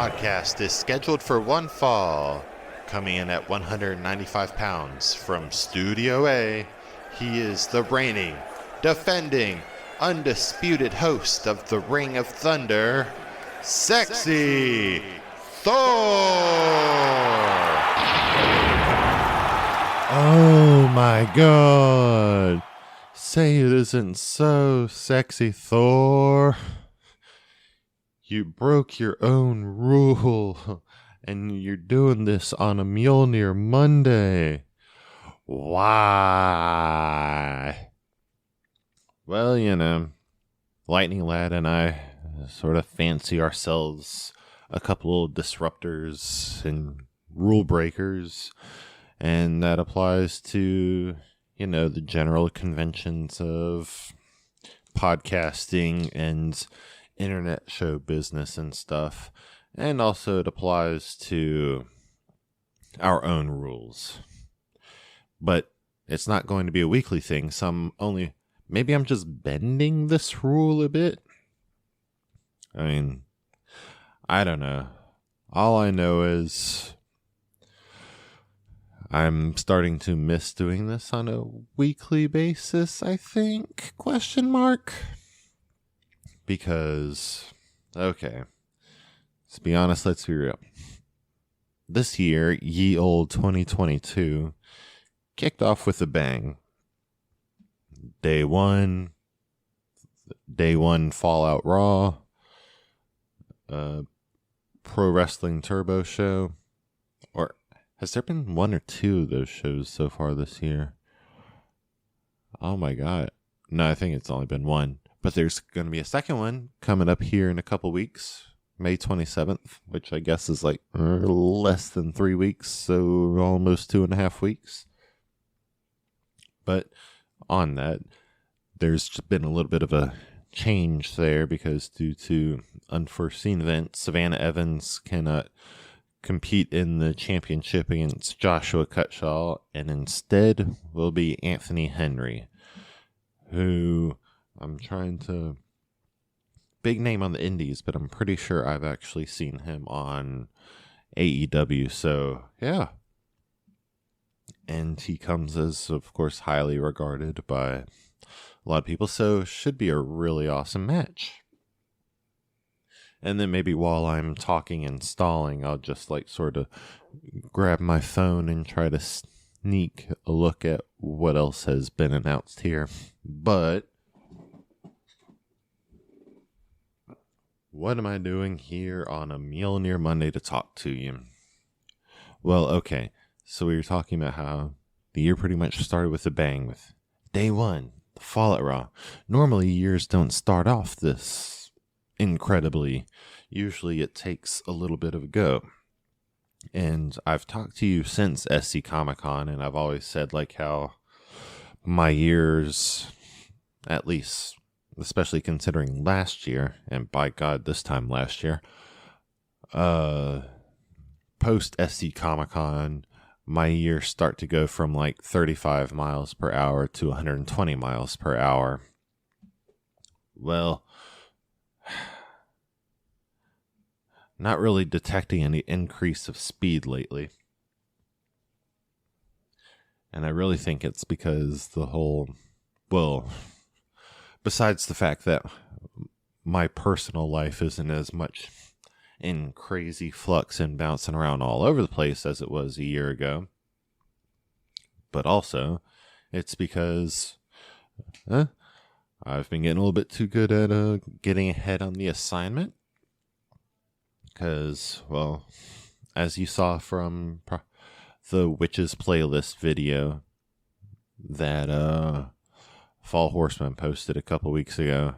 Podcast is scheduled for one fall. Coming in at 195 pounds from Studio A, he is the reigning, defending, undisputed host of the Ring of Thunder, Sexy Thor! Oh my god! Say it isn't so, Sexy Thor. You broke your own rule, and you're doing this on a Mjolnir Monday. Why? Well, you know, Lightning Lad and I sort of fancy ourselves a couple of disruptors and rule breakers, and that applies to, you know, the general conventions of podcasting and internet show business and stuff. And also it applies to our own rules. But it's not going to be a weekly thing. Maybe I'm just bending this rule a bit. I mean, I don't know. All I know is I'm starting to miss doing this on a weekly basis, I think? ? Because, okay, let's be honest, let's be real. This year, ye old 2022, kicked off with a bang. Day one Fallout Raw, Pro Wrestling Turbo show, or has there been one or two of those shows so far this year? Oh my god. No, I think it's only been one. But there's going to be a second one coming up here in a couple weeks, May 27th, which I guess is like less than 3 weeks, so almost 2.5 weeks. But on that, there's been a little bit of a change there because due to unforeseen events, Savannah Evans cannot compete in the championship against Joshua Cutshaw, and instead will be Anthony Henry, who I'm trying to... big name on the indies, but I'm pretty sure I've actually seen him on AEW, so yeah. And he comes as, of course, highly regarded by a lot of people, so should be a really awesome match. And then maybe while I'm talking and stalling, I'll just like sort of grab my phone and try to sneak a look at what else has been announced here. But what am I doing here on a Mjolnir Monday to talk to you? Well, okay, so we were talking about how the year pretty much started with a bang with day one, the Fallout Raw. Normally years don't start off this incredibly. Usually it takes a little bit of a go. And I've talked to you since SC Comic Con, and I've always said like how my years, at least especially considering last year, and by God, this time last year, post SC Comic Con, my years start to go from like 35 miles per hour to 120 miles per hour. Well, not really detecting any increase of speed lately. And I really think it's because besides the fact that my personal life isn't as much in crazy flux and bouncing around all over the place as it was a year ago, but also it's because I've been getting a little bit too good at getting ahead on the assignment. Because, well, as you saw from the Witches playlist video that Fall Horseman posted a couple weeks ago,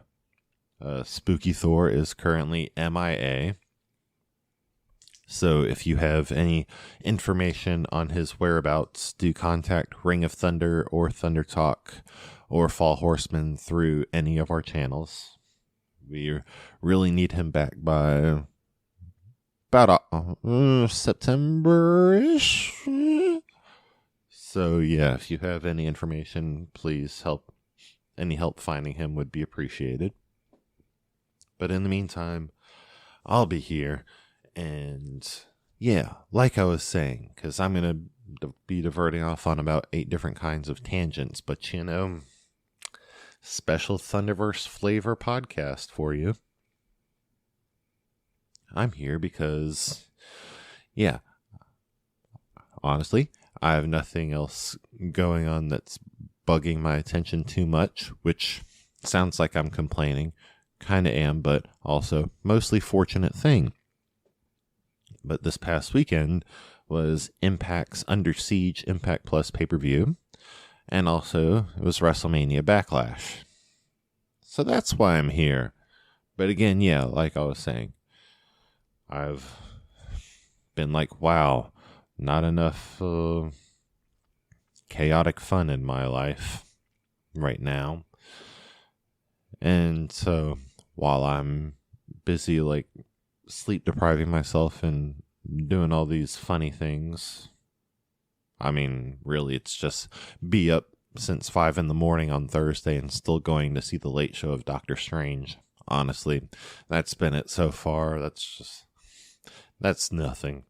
Spooky Thor is currently MIA. So if you have any information on his whereabouts, do contact Ring of Thunder or Thunder Talk or Fall Horseman through any of our channels. We really need him back by about September-ish. So yeah, if you have any information, please help. Any help finding him would be appreciated. But in the meantime, I'll be here. And yeah, like I was saying, because I'm going to be diverting off on about 8 different kinds of tangents, but special Thunderverse flavor podcast for you. I'm here because, yeah, honestly, I have nothing else going on that's bugging my attention too much, which sounds like I'm complaining. Kind of am, but also mostly fortunate thing. But this past weekend was Impact's Under Siege Impact Plus pay-per-view, and also it was WrestleMania Backlash. So that's why I'm here. But again, yeah, like I was saying, I've been like, wow, not enough chaotic fun in my life right now. And so while I'm busy like sleep depriving myself and doing all these funny things, I mean, really, it's just be up since 5 a.m. on Thursday and still going to see the late show of Doctor Strange. Honestly, that's been it so far. That's nothing.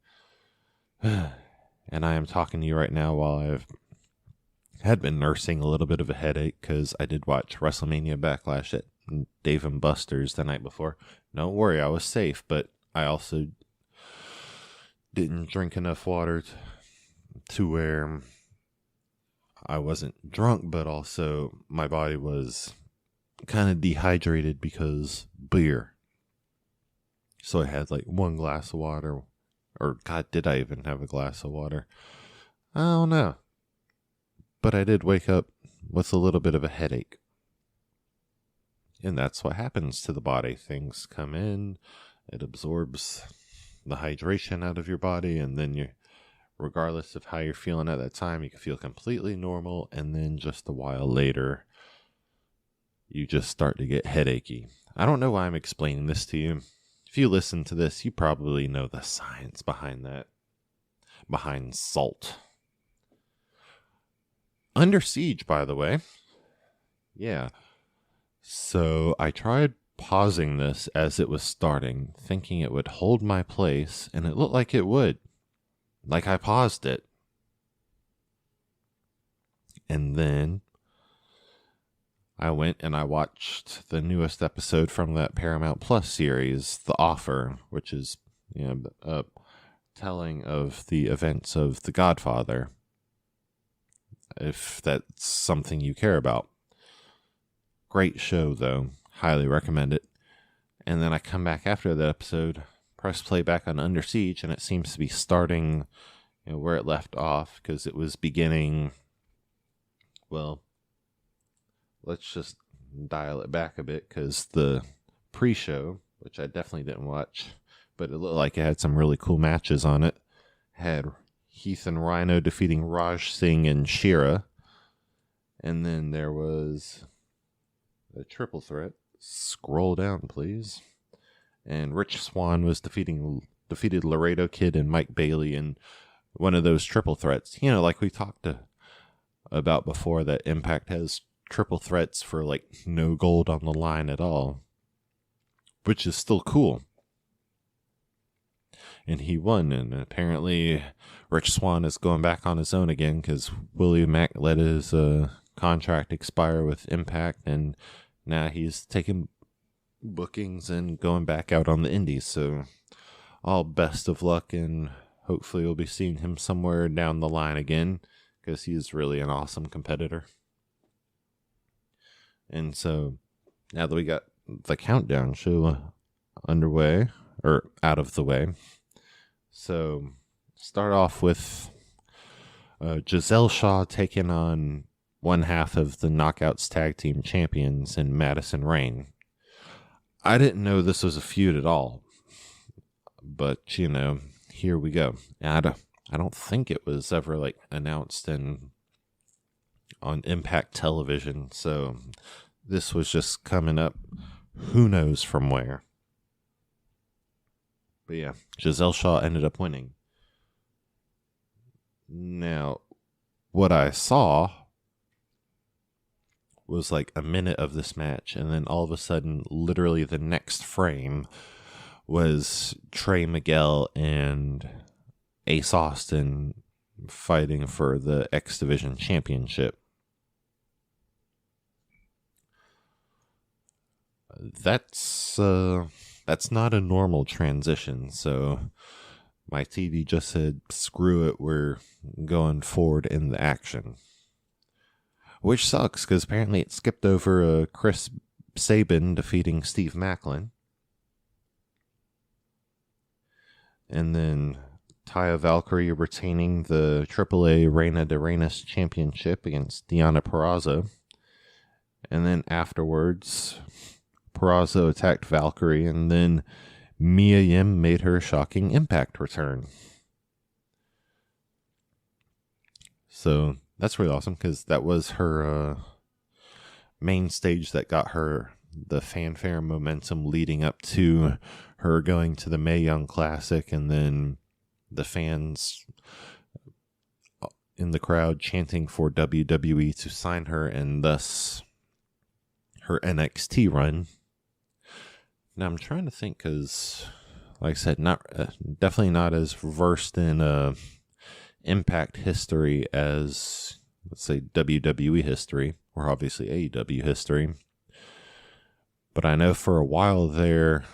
And I am talking to you right now while I've had been nursing a little bit of a headache because I did watch WrestleMania Backlash at Dave & Buster's the night before. Don't worry, I was safe, but I also didn't drink enough water to where I wasn't drunk, but also my body was kind of dehydrated because beer. So I had like 1 glass of water, or God, did I even have a glass of water? I don't know. But I did wake up with a little bit of a headache. And that's what happens to the body. Things come in, it absorbs the hydration out of your body, and then regardless of how you're feeling at that time, you can feel completely normal, and then just a while later, you just start to get headachy. I don't know why I'm explaining this to you. If you listen to this, you probably know the science behind that. Behind salt. Under Siege, by the way. Yeah. So I tried pausing this as it was starting, thinking it would hold my place, and it looked like it would. Like I paused it. And then I went and I watched the newest episode from that Paramount Plus series, The Offer, which is a telling of the events of The Godfather, if that's something you care about. Great show, though. Highly recommend it. And then I come back after that episode, press play back on Under Siege, and it seems to be starting where it left off, because it was beginning, well, let's just dial it back a bit, because the pre-show, which I definitely didn't watch, but it looked like it had some really cool matches on it, had Heath and Rhino defeating Raj Singh and Shira, and then there was a triple threat. Scroll down, please. And Rich Swann was defeated Laredo Kid and Mike Bailey in one of those triple threats. Like we talked about before, that Impact has triple threats for like no gold on the line at all, which is still cool. And he won, and apparently Rich Swann is going back on his own again because Willie Mack let his contract expire with Impact, and now he's taking bookings and going back out on the indies. So all best of luck, and hopefully we'll be seeing him somewhere down the line again, because he's really an awesome competitor. And so now that we got the countdown show underway, or out of the way, so start off with Giselle Shaw taking on one half of the Knockouts Tag Team Champions in Madison Rain. I didn't know this was a feud at all, but here we go. And I don't think it was ever like announced on Impact Television, so this was just coming up, who knows from where. But yeah, Giselle Shaw ended up winning. Now, what I saw was like a minute of this match, and then all of a sudden, literally the next frame was Trey Miguel and Ace Austin fighting for the X Division Championship. That's not a normal transition, so my TV just said, screw it, we're going forward in the action. Which sucks, because apparently it skipped over Chris Sabin defeating Steve Macklin. And then Taya Valkyrie retaining the AAA Reina de Reinas Championship against Deonna Purrazzo. And then afterwards, Purrazzo attacked Valkyrie, and then Mia Yim made her shocking Impact return. So that's really awesome, because that was her main stage that got her the fanfare momentum leading up to her going to the Mae Young Classic, and then the fans in the crowd chanting for WWE to sign her, and thus her NXT run. Now I'm trying to think, because like I said, definitely not as versed in Impact history as, let's say, WWE history, or obviously AEW history. But I know for a while there,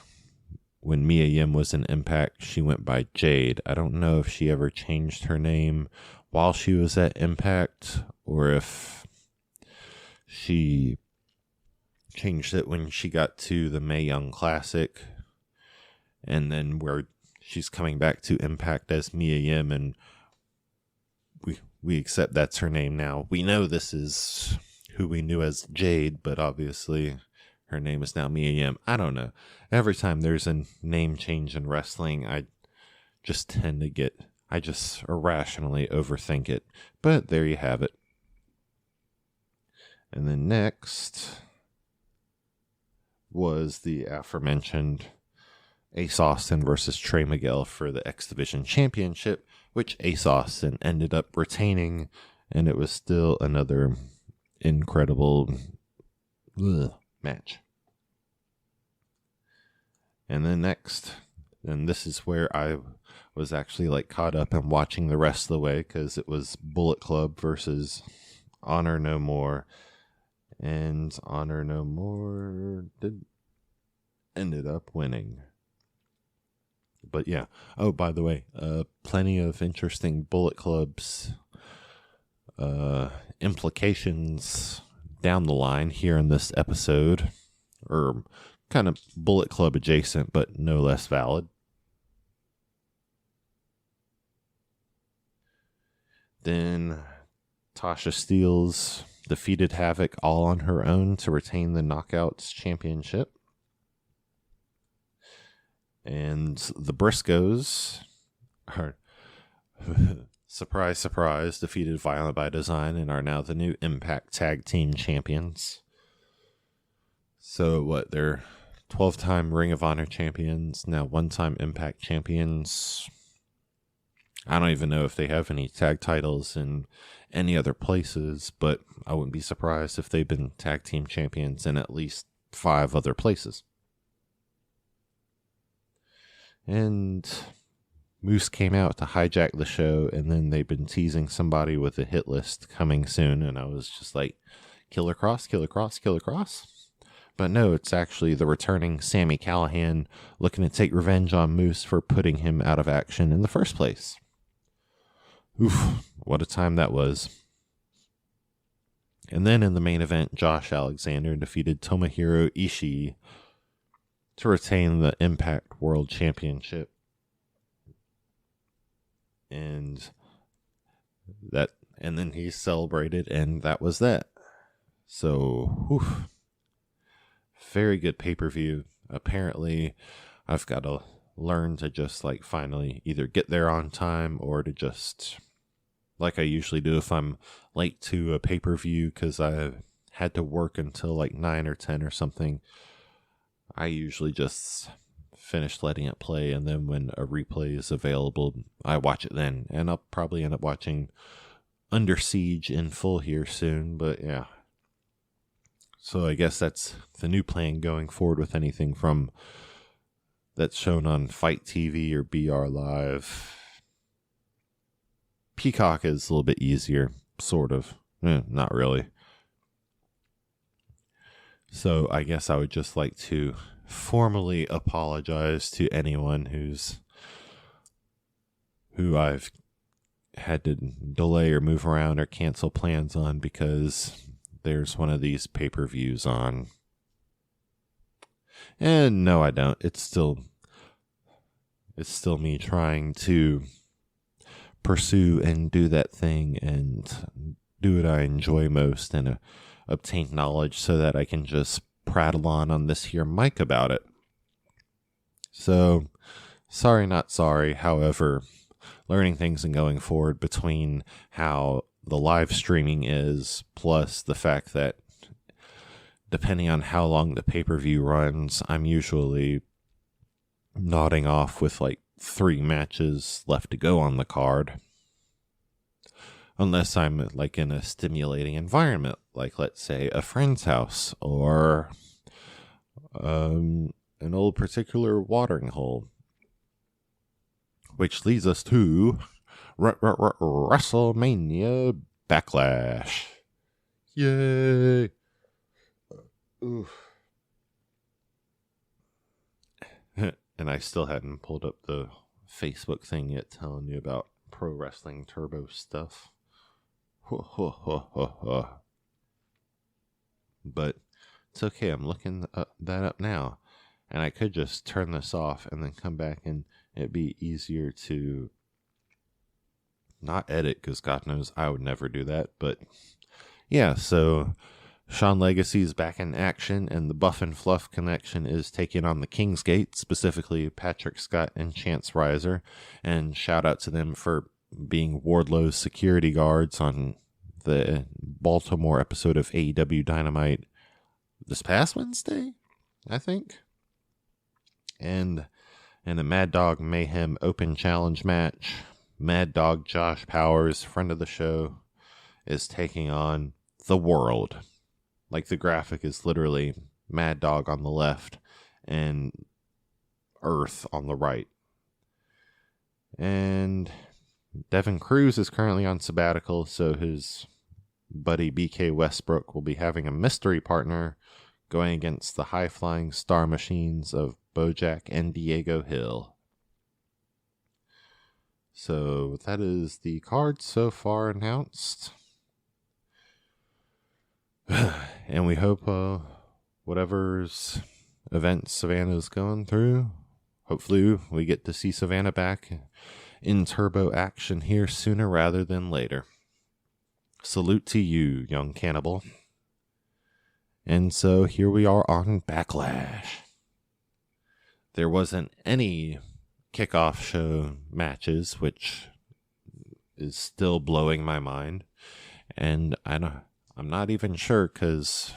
when Mia Yim was in Impact, she went by Jade. I don't know if she ever changed her name while she was at Impact, or if she changed it when she got to the Mae Young Classic, and then where she's coming back to Impact as Mia Yim, and we accept that's her name now. We know this is who we knew as Jade, but obviously her name is now Mia Yim. I don't know. Every time there's a name change in wrestling, I just irrationally overthink it. But there you have it. And then next was the aforementioned Ace Austin versus Trey Miguel for the X Division Championship, which Ace Austin ended up retaining, and it was still another incredible match. And then next, and this is where I was actually caught up and watching the rest of the way, because it was Bullet Club versus Honor No More, and Honor No More ended up winning. But yeah. Oh, by the way, plenty of interesting Bullet Club's implications down the line here in this episode, or kind of Bullet Club adjacent, but no less valid. Then Tasha Steelz defeated Havoc all on her own to retain the Knockouts Championship. And the Briscoes are, surprise, surprise, defeated Violent by Design and are now the new Impact Tag Team Champions. So they're 12-time Ring of Honor champions, now 1-time Impact champions. I don't even know if they have any tag titles in any other places, but I wouldn't be surprised if they've been tag team champions in at least 5 other places. And Moose came out to hijack the show, and then they've been teasing somebody with a hit list coming soon, and I was just like, Killer Cross, Killer Cross, Killer Cross? But no, it's actually the returning Sami Callihan looking to take revenge on Moose for putting him out of action in the first place. Oof, what a time that was. And then in the main event, Josh Alexander defeated Tomohiro Ishii to retain the Impact World Championship. And then he celebrated, and that was that. So, oof. Very good pay-per-view. Apparently, I've got to learn to just finally either get there on time, or to just, like I usually do if I'm late to a pay-per-view because I had to work until 9 or 10 or something, I usually just finish letting it play, and then when a replay is available, I watch it then. And I'll probably end up watching Under Siege in full here soon, but yeah. So I guess that's the new plan going forward with anything from that's shown on Fight TV or BR Live. Peacock is a little bit easier, sort of. Not really. So I guess I would just like to formally apologize to anyone who I've had to delay or move around or cancel plans on because there's one of these pay-per-views on. And no, I don't. It's still me trying to pursue and do that thing and do what I enjoy most and obtain knowledge so that I can just prattle on this here mic about it. So, sorry, not sorry. However, learning things and going forward between how the live streaming is, plus the fact that depending on how long the pay-per-view runs, I'm usually nodding off with like 3 matches left to go on the card. Unless I'm like in a stimulating environment, like let's say a friend's house or an old particular watering hole. Which leads us to WrestleMania Backlash. Yay! Oof. And I still hadn't pulled up the Facebook thing yet telling you about Pro Wrestling Turbo stuff. But it's okay, I'm looking that up now. And I could just turn this off and then come back and it'd be easier to not edit, because God knows I would never do that. But yeah, so Sean Legacy is back in action, and the Buff and Fluff connection is taking on the Kingsgate, specifically Patrick Scott and Chance Riser. And shout out to them for being Wardlow's security guards on the Baltimore episode of AEW Dynamite this past Wednesday, I think. And in the Mad Dog Mayhem Open Challenge match, Mad Dog Josh Powers, friend of the show, is taking on The World. Like, the graphic is literally Mad Dog on the left and Earth on the right. And Devin Cruz is currently on sabbatical, so his buddy BK Westbrook will be having a mystery partner going against the high-flying star machines of Bojack and Diego Hill. So that is the card so far announced. And we hope whatever's event Savannah's going through, hopefully we get to see Savannah back in turbo action here sooner rather than later. Salute to you, young cannibal. And so here we are on Backlash. There wasn't any kickoff show matches, which is still blowing my mind. And I'm not even sure, because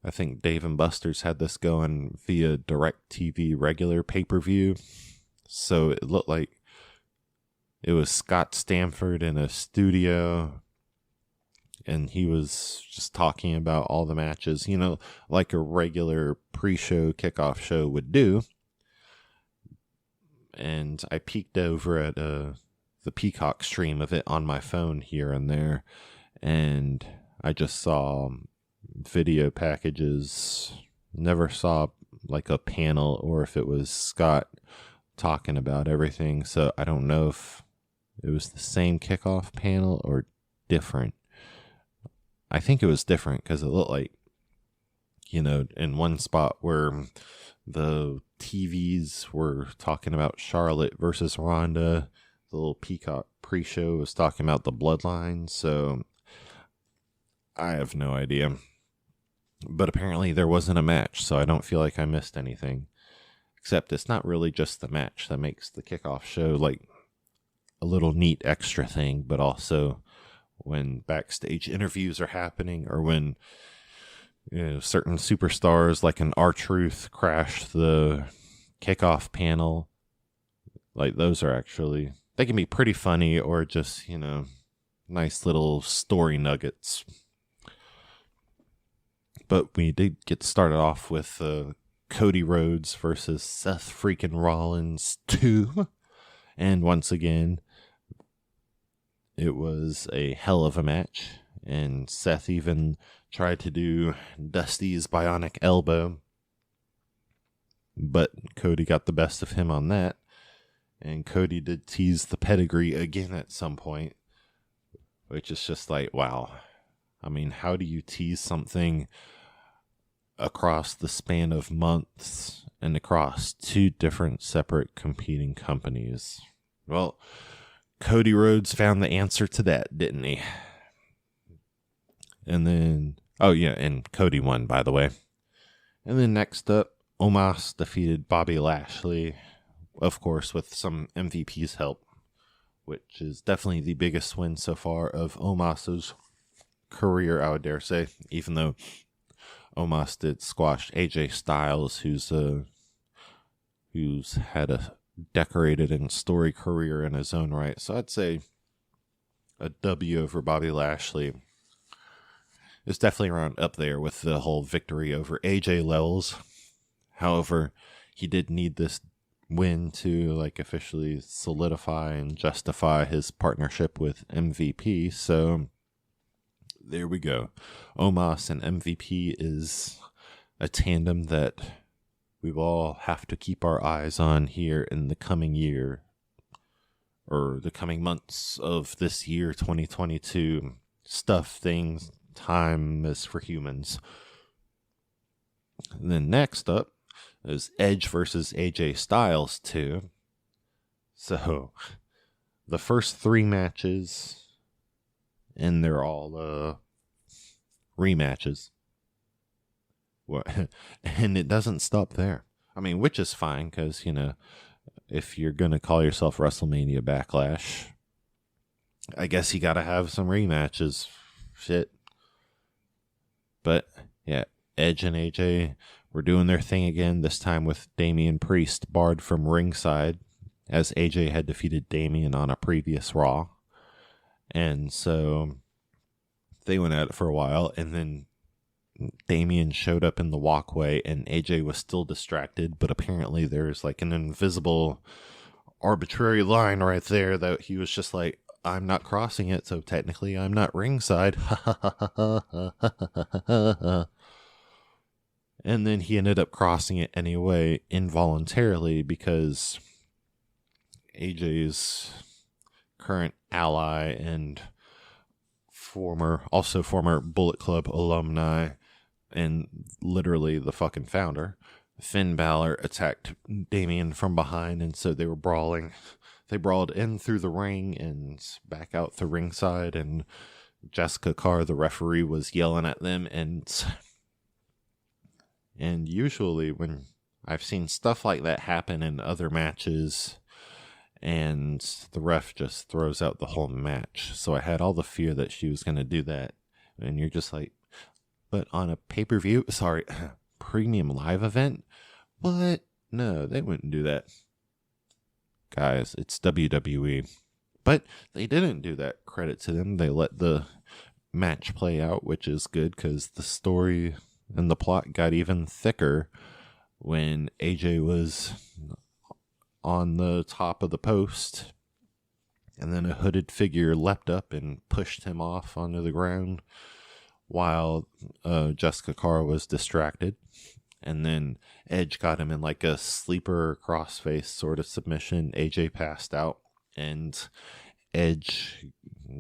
I think Dave and Buster's had this going via DirecTV regular pay-per-view. So it looked like it was Scott Stanford in a studio, and he was just talking about all the matches, you know, like a regular pre-show kickoff show would do. And I peeked over at the Peacock stream of it on my phone here and there, and I just saw video packages. Never saw like a panel or if it was Scott talking about everything. So I don't know if it was the same kickoff panel or different. I think it was different, because it looked like, you know, in one spot where the TVs were talking about Charlotte versus Ronda, the little Peacock pre-show was talking about the Bloodline. So I have no idea. But apparently there wasn't a match, so I don't feel like I missed anything. Except it's not really just the match that makes the kickoff show like a little neat extra thing, but also when backstage interviews are happening, or when, you know, certain superstars like an R-Truth crash the kickoff panel. Like, those are actually, they can be pretty funny, or just, you know, nice little story nuggets. But we did get started off with Cody Rhodes versus Seth freaking Rollins 2. And once again, it was a hell of a match. And Seth even tried to do Dusty's bionic elbow. But Cody got the best of him on that. And Cody did tease the pedigree again at some point. Which is just like, wow. I mean, how do you tease something across the span of months and across two different separate competing companies? Well, Cody Rhodes found the answer to that, didn't he? And then, oh yeah, and Cody won, by the way. And then next up, Omos defeated Bobby Lashley, of course, with some MVP's help, which is definitely the biggest win so far of Omos's career, I would dare say, even though Omos did squash AJ Styles, who's had a decorated and storied career in his own right. So I'd say a W over Bobby Lashley is definitely around up there with the whole victory over AJ levels. However, he did need this win to like officially solidify and justify his partnership with MVP. So there we go. Omos and MVP is a tandem that we all have to keep our eyes on here in the coming year, or the coming months of this year, 2022. Stuff, things, time is for humans. And then next up is Edge versus AJ Styles 2. So the first 3 matches, and they're all rematches. And it doesn't stop there. I mean, which is fine, because, you know, if you're going to call yourself WrestleMania Backlash, I guess you got to have some rematches. Shit. But, yeah, Edge and AJ were doing their thing again, this time with Damian Priest barred from ringside, as AJ had defeated Damian on a previous Raw. And so they went at it for a while, and then Damian showed up in the walkway, and AJ was still distracted, but apparently there's like an invisible arbitrary line right there that he was just like, I'm not crossing it, so technically I'm not ringside. And then he ended up crossing it anyway, involuntarily, because AJ's current ally and former Bullet Club alumni, and literally the fucking founder, Finn Balor, attacked Damian from behind, and so they were brawling. They brawled in through the ring and back out the ringside, and Jessica Carr, the referee, was yelling at them, and usually when I've seen stuff like that happen in other matches, and the ref just throws out the whole match. So I had all the fear that she was going to do that. And you're just like, but on a pay-per-view, premium live event? What? No, they wouldn't do that. Guys, it's WWE. But they didn't do that. Credit to them. They let the match play out, which is good, because the story and the plot got even thicker when AJ was on the top of the post, and then a hooded figure leapt up and pushed him off onto the ground while Jessica Carr was distracted. And then Edge got him in like a sleeper crossface sort of submission. AJ passed out, and Edge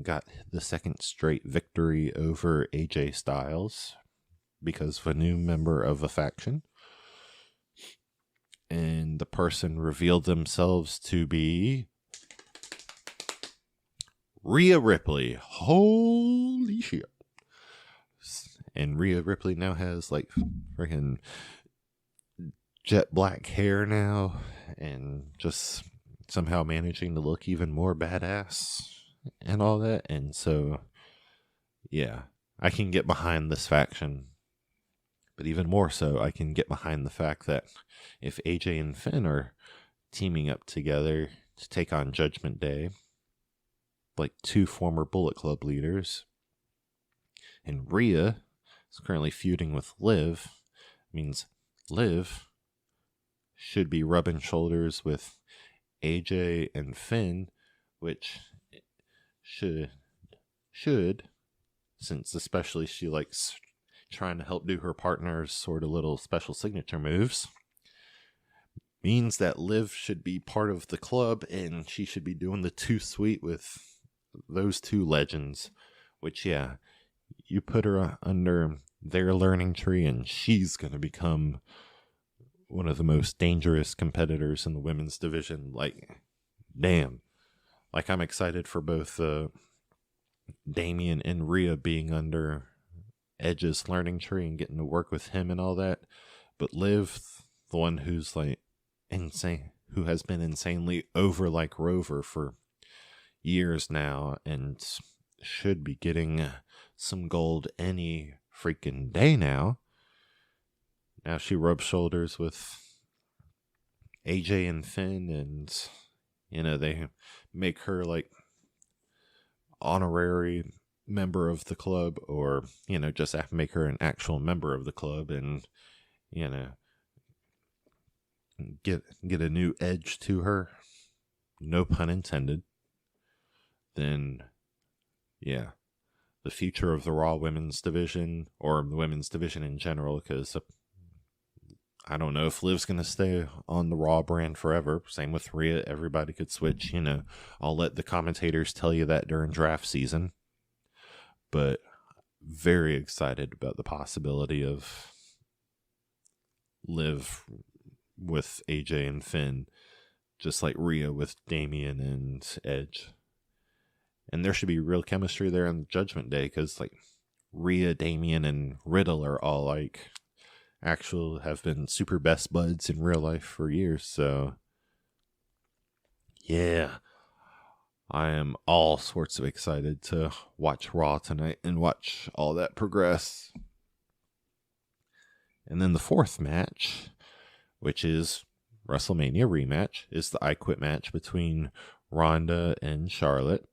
got the second straight victory over AJ Styles because of a new member of a faction. And the person revealed themselves to be Rhea Ripley. Holy shit. And Rhea Ripley now has like freaking jet black hair now, and just somehow managing to look even more badass and all that. And so, yeah, I can get behind this faction. But even more so, I can get behind the fact that if AJ and Finn are teaming up together to take on Judgment Day, like 2 former Bullet Club leaders, and Rhea is currently feuding with Liv, means Liv should be rubbing shoulders with AJ and Finn, which should, since especially she likes trying to help do her partner's sort of little special signature moves, means that Liv should be part of the club, and she should be doing the Too Sweet with those two legends, which, yeah, you put her under their learning tree, and she's going to become one of the most dangerous competitors in the women's division. Like, damn. Like, I'm excited for both Damian and Rhea being under Edge's learning tree and getting to work with him and all that. But Liv, the one who's like insane, who has been insanely over like Rover for years now and should be getting some gold any freaking day now. Now she rubs shoulders with AJ and Finn, and you know, they make her like honorary member of the club, or you know, just make her an actual member of the club, and you know, get a new edge to her, no pun intended. Then yeah, the future of the Raw women's division, or the women's division in general, because I don't know if Liv's going to stay on the Raw brand forever. Same with Rhea. Everybody could switch, you know. I'll let the commentators tell you that during draft season. But very excited about the possibility of Liv with AJ and Finn, just like Rhea with Damian and Edge. And there should be real chemistry there on Judgment Day, because like Rhea, Damian, and Riddle are all like have been super best buds in real life for years. So yeah, I am all sorts of excited to watch Raw tonight and watch all that progress. And then the fourth match, which is WrestleMania rematch, is the I Quit match between Ronda and Charlotte.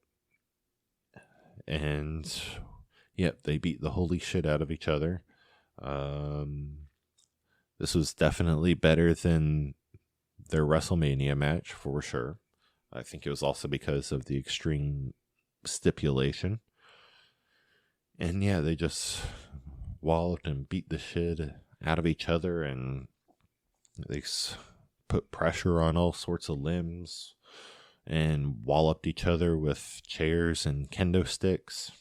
And yep, they beat the holy shit out of each other. This was definitely better than their WrestleMania match for sure. I think it was also because of the extreme stipulation. And yeah, they just walloped and beat the shit out of each other, and they put pressure on all sorts of limbs and walloped each other with chairs and kendo sticks.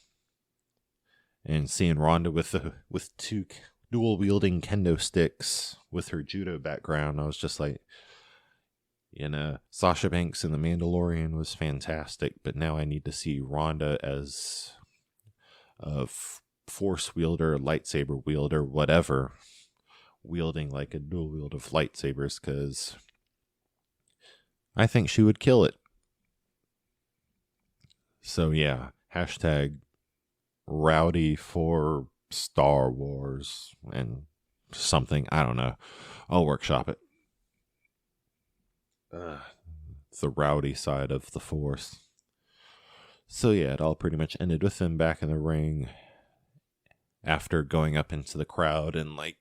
And seeing Ronda with two dual wielding kendo sticks with her judo background, I was just like, you know, Sasha Banks in The Mandalorian was fantastic, but now I need to see Ronda as a force wielder, lightsaber wielder, whatever, wielding like a dual wield of lightsabers, because I think she would kill it. So yeah, hashtag rowdy for Star Wars and something. I don't know. I'll workshop it. The rowdy side of the Force. So yeah, it all pretty much ended with them back in the ring after going up into the crowd and like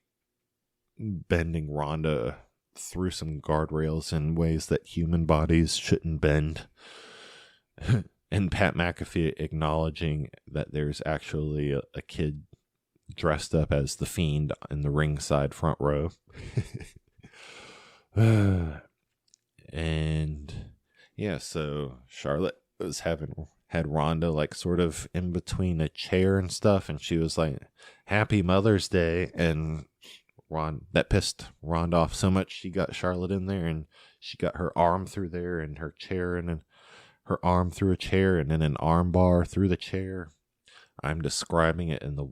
bending Ronda through some guardrails in ways that human bodies shouldn't bend. And Pat McAfee acknowledging that there's actually a kid dressed up as the Fiend in the ringside front row. And yeah, so Charlotte had Ronda like sort of in between a chair and stuff, and she was like, "Happy Mother's Day," and that pissed Ronda off so much she got Charlotte in there, and she got her arm through there and her chair, and then her arm through a chair, and then an arm bar through the chair. I'm describing it in the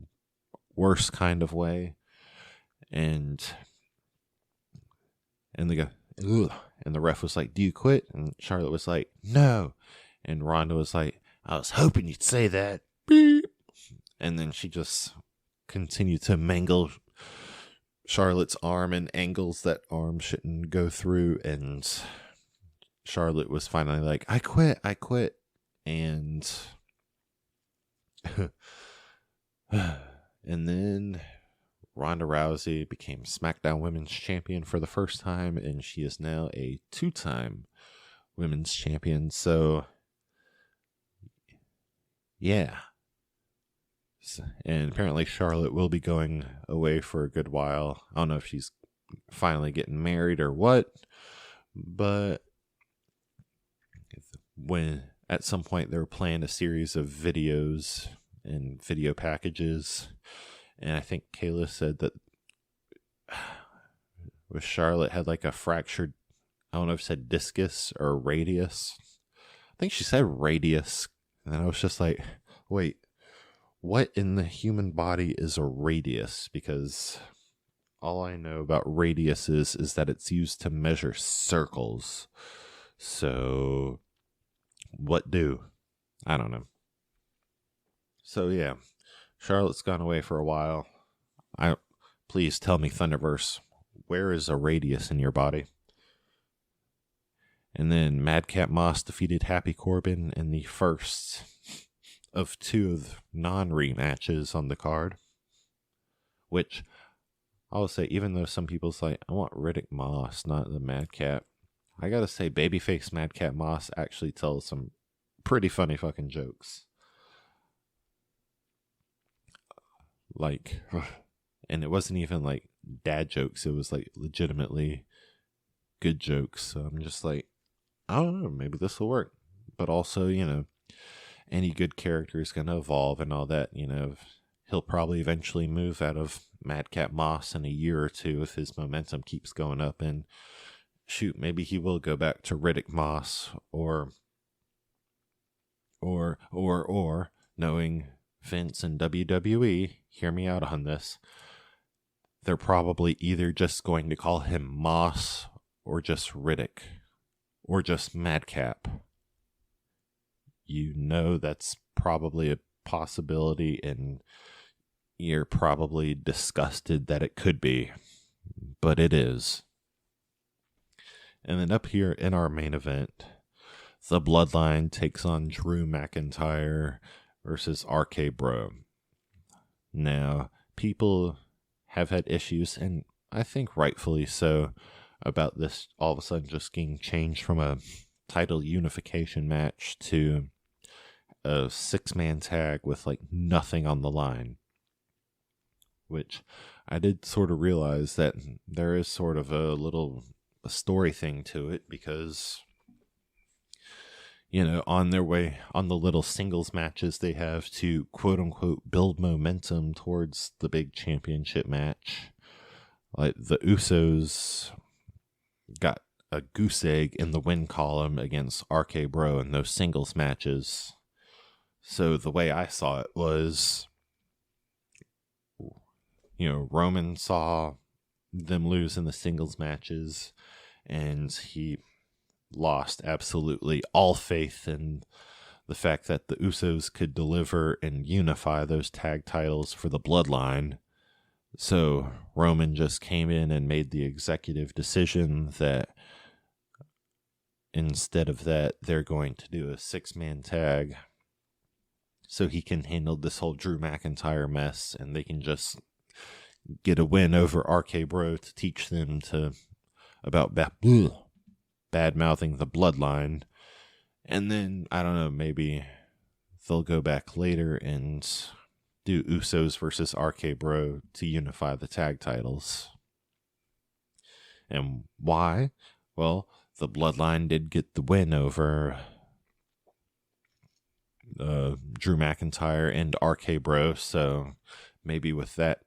worst kind of way, and they go, ugh. And the ref was like, "Do you quit?" And Charlotte was like, "No." And Ronda was like, "I was hoping you'd say that." Beep. And then she just continued to mangle Charlotte's arm in angles that arm shouldn't go through. And Charlotte was finally like, I quit. And and then Ronda Rousey became SmackDown Women's Champion for the first time, and she is now a 2-time Women's Champion. So, yeah. And apparently Charlotte will be going away for a good while. I don't know if she's finally getting married or what, but when at some point they were playing a series of videos and video packages, and I think Kayla said that with Charlotte had like a fractured, I don't know if it said discus or radius. I think she said radius, and I was just like, wait, what in the human body is a radius? Because all I know about radiuses is that it's used to measure circles. So, what do? I don't know. So, yeah, Charlotte's gone away for a while. Please tell me, Thunderverse, where is a radius in your body? And then Madcap Moss defeated Happy Corbin in the first of 2 of non-rematches on the card, which I'll say, even though some people's like, I want Riddick Moss, not the Madcap, I gotta say babyface Madcap Moss actually tells some pretty funny fucking jokes. Like, and it wasn't even like dad jokes, it was like legitimately good jokes. So I'm just like, I don't know, maybe this will work. But also, any good character is going to evolve and all that. He'll probably eventually move out of Madcap Moss in a year or 2 if his momentum keeps going up. And shoot, maybe he will go back to Riddick Moss or knowing Vince and WWE, hear me out on this, they're probably either just going to call him Moss or just Riddick or just Madcap. That's probably a possibility, and you're probably disgusted that it could be, but it is. And then up here in our main event, the Bloodline takes on Drew McIntyre versus RK Bro. Now, people have had issues, and I think rightfully so, about this all of a sudden just getting changed from a title unification match to a 6-man tag with like nothing on the line. Which I did sort of realize that there is sort of a story thing to it, because on their way, on the little singles matches they have to quote unquote build momentum towards the big championship match. Like the Usos got a goose egg in the win column against RK Bro in those singles matches. So the way I saw it was, Roman saw them lose in the singles matches, and he lost absolutely all faith in the fact that the Usos could deliver and unify those tag titles for the Bloodline. So Roman just came in and made the executive decision that instead of that, they're going to do a 6-man tag so he can handle this whole Drew McIntyre mess, and they can just get a win over RK Bro to teach them about bad-mouthing the Bloodline. And then, I don't know, maybe they'll go back later and do Usos versus RK Bro to unify the tag titles. And why? Well, the Bloodline did get the win over Drew McIntyre and RK Bro, so maybe with that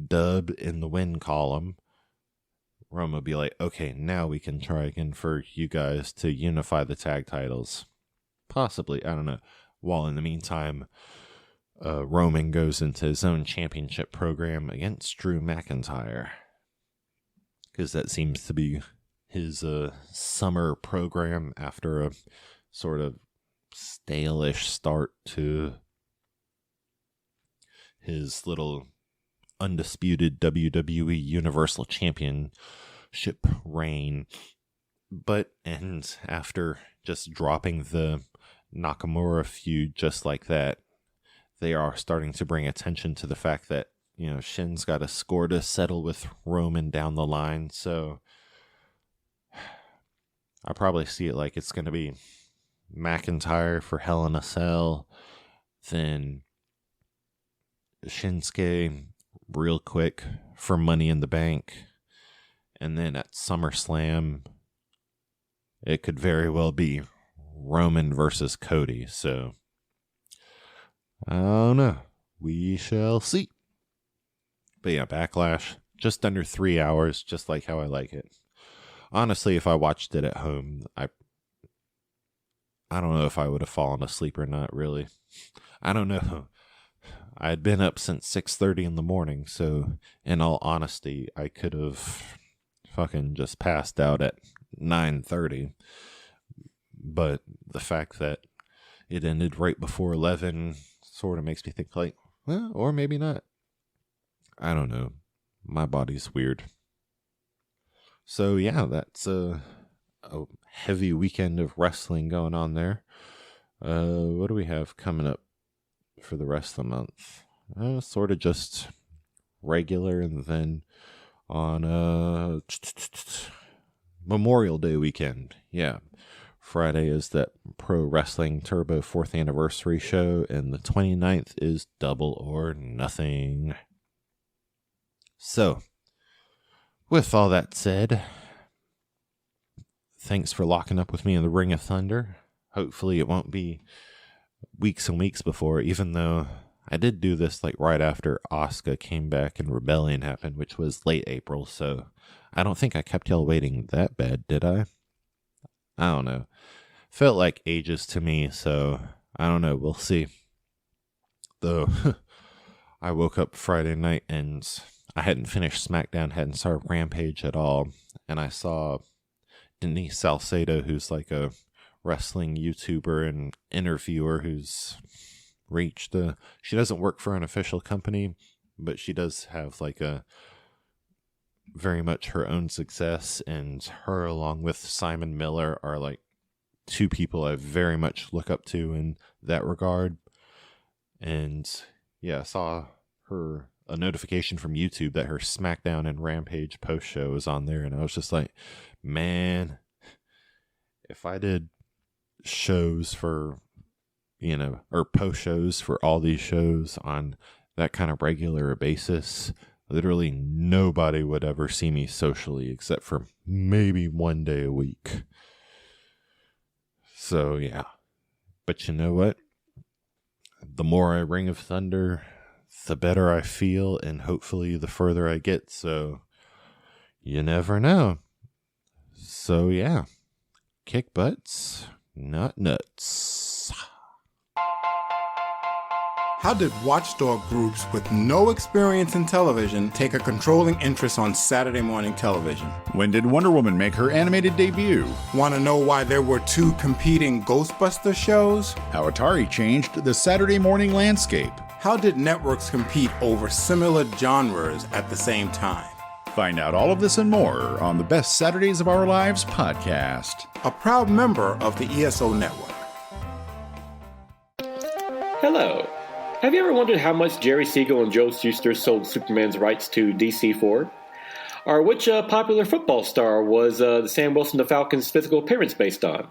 dub in the win column, Rome will be like, okay, now we can try again for you guys to unify the tag titles. Possibly, I don't know. While in the meantime, Roman goes into his own championship program against Drew McIntyre, because that seems to be his summer program after a sort of stale-ish start to his little undisputed WWE Universal Championship reign, but ends after just dropping the Nakamura feud just like that. They are starting to bring attention to the fact that Shin's got a score to settle with Roman down the line. So I probably see it like it's going to be McIntyre for Hell in a Cell, then Shinsuke real quick for Money in the Bank, and then at SummerSlam it could very well be Roman versus Cody. So I don't know, we shall see. But yeah, Backlash, just under 3 hours, just like how I like it. Honestly, if I watched it at home, I don't know if I would have fallen asleep or not, really. I don't know. I had been up since 6:30 in the morning, so in all honesty, I could have fucking just passed out at 9:30. But the fact that it ended right before 11 sort of makes me think like, well, or maybe not. I don't know. My body's weird. So yeah, that's a heavy weekend of wrestling going on there. What do we have coming up for the rest of the month? Sort of just regular, and then on Memorial Day weekend. Yeah. Friday is that Pro Wrestling Turbo 4th anniversary show, and the 29th is Double or Nothing. So, with all that said, thanks for locking up with me in the Ring of Thunder. Hopefully it won't be weeks and weeks before, even though I did do this like right after Asuka came back and Rebellion happened, which was late April, so I don't think I kept y'all waiting that bad, did I? I don't know. Felt like ages to me, so I don't know. We'll see. Though, I woke up Friday night and I hadn't finished SmackDown, hadn't started Rampage at all, and I saw Denise Salcedo, who's like a wrestling YouTuber and interviewer who's reached she doesn't work for an official company, but she does have like a very much her own success, and her along with Simon Miller are like two people I very much look up to in that regard. And yeah, I saw a notification from YouTube that her SmackDown and Rampage post show was on there, and I was just like, man, if I did shows for, or post shows for all these shows on that kind of regular basis, literally nobody would ever see me socially except for maybe one day a week. So yeah, but you know what? The more I Ring of Thunder, the better I feel, and hopefully the further I get. So you never know. So yeah, kick butts, not nuts. How did watchdog groups with no experience in television take a controlling interest on Saturday morning television? When did Wonder Woman make her animated debut? Want to know why there were two competing Ghostbuster shows? How Atari changed the Saturday morning landscape? How did networks compete over similar genres at the same time? Find out all of this and more on the Best Saturdays of Our Lives podcast, a proud member of the ESO Network. Hello. Have you ever wondered how much Jerry Siegel and Joe Shuster sold Superman's rights to DC for? Or which popular football star was the Sam Wilson the Falcons' physical appearance based on?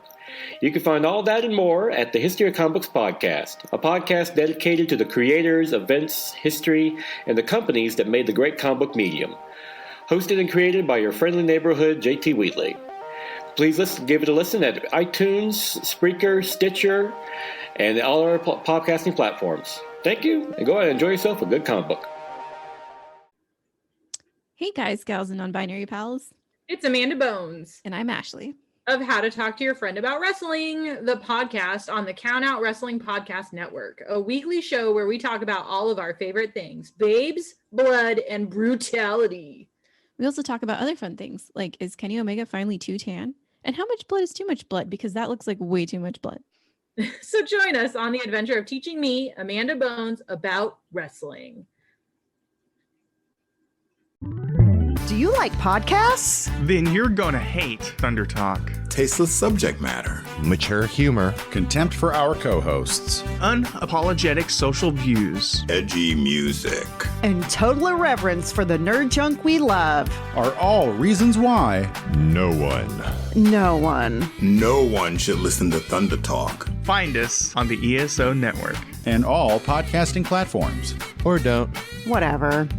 You can find all that and more at the History of Comic Books podcast, a podcast dedicated to the creators, events, history, and the companies that made the great comic book medium. Hosted and created by your friendly neighborhood JT Wheatley. Please give it a listen at iTunes, Spreaker, Stitcher, and all our podcasting platforms. Thank you, and go ahead and enjoy yourself a good comic book. Hey guys, gals, and non-binary pals. It's Amanda Bones. And I'm Ashley. Of How to Talk to Your Friend About Wrestling, the podcast on the Count Out Wrestling Podcast Network, a weekly show where we talk about all of our favorite things, babes, blood, and brutality. We also talk about other fun things, like is Kenny Omega finally too tan? And how much blood is too much blood? Because that looks like way too much blood. So join us on the adventure of teaching me, Amanda Bones, about wrestling. Do you like podcasts? Then you're gonna hate Thunder Talk. tasteless subject matter, mature humor, contempt for our co-hosts, unapologetic social views, edgy music, and total irreverence for the nerd junk we love are all reasons why no one should listen to Thunder Talk. Find us on the ESO network and all podcasting platforms. or don't. whatever.